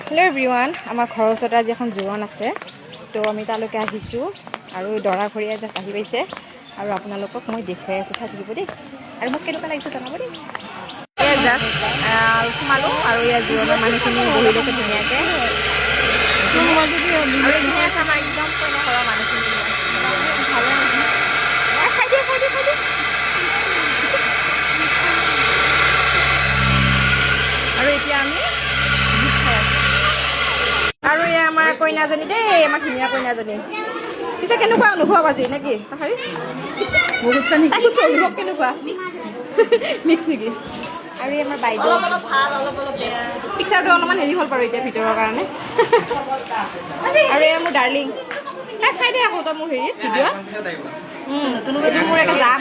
Hello' everyone, আমাৰ ঘৰৰ ওচৰত আজি এখন জোৰোণ আছে, তো আমি তালৈকে আহিছোঁ আৰু দৰা ঘৰীয়া জাষ্ট আহি পাইছে আৰু আপোনালোকক মই দেখুৱাই আছোঁ, চাই থাকিব দেই আৰু মোক কেনেকুৱা লাগিছে জনাব দেই। এয়া জাষ্ট সোমালোঁ আৰু ইয়াৰ জোৰোণৰ মানুহখিনি বহি লৈছে ধুনীয়াকৈ আৰু এইখিনি আছে আমাৰ একদম কইনা ঘৰৰ মানুহখিনি। আৰু এতিয়া আমি আৰু এয়া আমাৰ কইনাজনী দেই, আমাৰ ধুনীয়া কইনাজনী। পিছে কেনেকুৱা অনুভৱ আজি নেকি? অনুভৱ কেনেকুৱা? মিক্স নেকি? আৰু এই আমাৰ বাইদেউ পিকচাৰটো অলপমান হেৰি হ'ল বাৰু এতিয়া ভিতৰৰ কাৰণে। আৰু এয়া মোৰ ডাৰ্লিং, চাই দে আকৌ তই মোৰ হেৰিত ভিডিঅ'। এইটো মোৰ এটা যাম।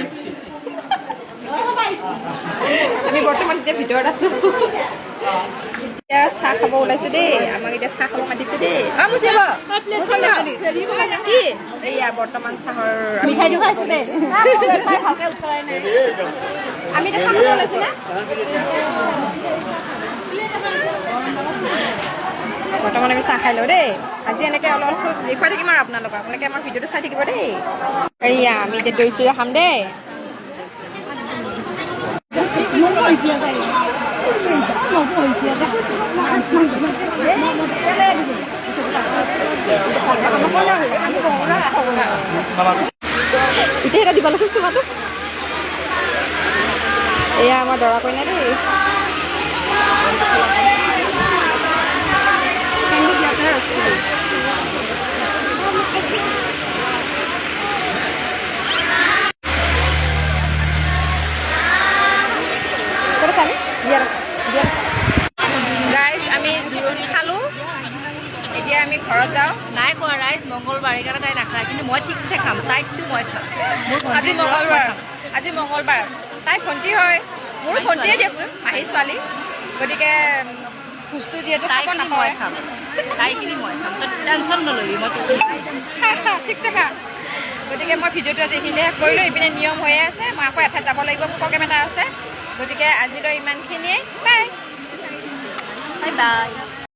আমি বৰ্তমান এতিয়া ভিতৰত আছোঁ। এতিয়া চাহ খাব ওলাইছোঁ দেই, আমাক এতিয়া চাহ খাব মাতিছে দেই। কি এয়া বৰ্তমান চাহৰ মিঠাই দেখুৱাইছোঁ দেই। আমি এতিয়া চাহ খাব ওলাইছোঁ না বৰ্তমান আমি চাহ খাই লওঁ দেই। আজি এনেকৈ অলপ চলপ দেখুৱাই থাকিম আৰু আপোনালোকক, আপোনালোকে আমাৰ ভিডিঅ'টো চাই থাকিব দেই। এয়া আমি এতিয়া দৈ চিৰা খাম দেই। এতিয়া এটা দিব লাগিছিল চুমাটো। এয়া আমাৰ দৰা কইনা দেই। গাইজ আমি জোৰোণ খালোঁ, এতিয়া আমি ঘৰত যাওঁ। নাই কোৱা ৰাইজ মংগলবাৰ সেইকাৰণে তাই নাখায়, কিন্তু মই ঠিকছে খাম, তাইকটো মই খাম। আজি মংগলবাৰ, তাই ভণ্টি হয়, মোৰো ভণ্টিয়ে দিয়কচোন, মাহী ছোৱালী, গতিকে ভোজটো যিহেতু খাব মই খাম, তাইখিনি মই খাম, তই টেনশ্যন নল'বি, মই ঠিকছে খা। গতিকে মই ভিডিঅ'টো আজি এইখিনিতে শেষ কৰিলোঁ। ইপিনে নিয়ম হৈয়ে আছে, মই আকৌ এঠাইত যাব লাগিব, প্ৰগ্ৰেম এটা আছে। গতিকে আজিলৈ ইমানখিনিয়ে, বাই বাই বাই।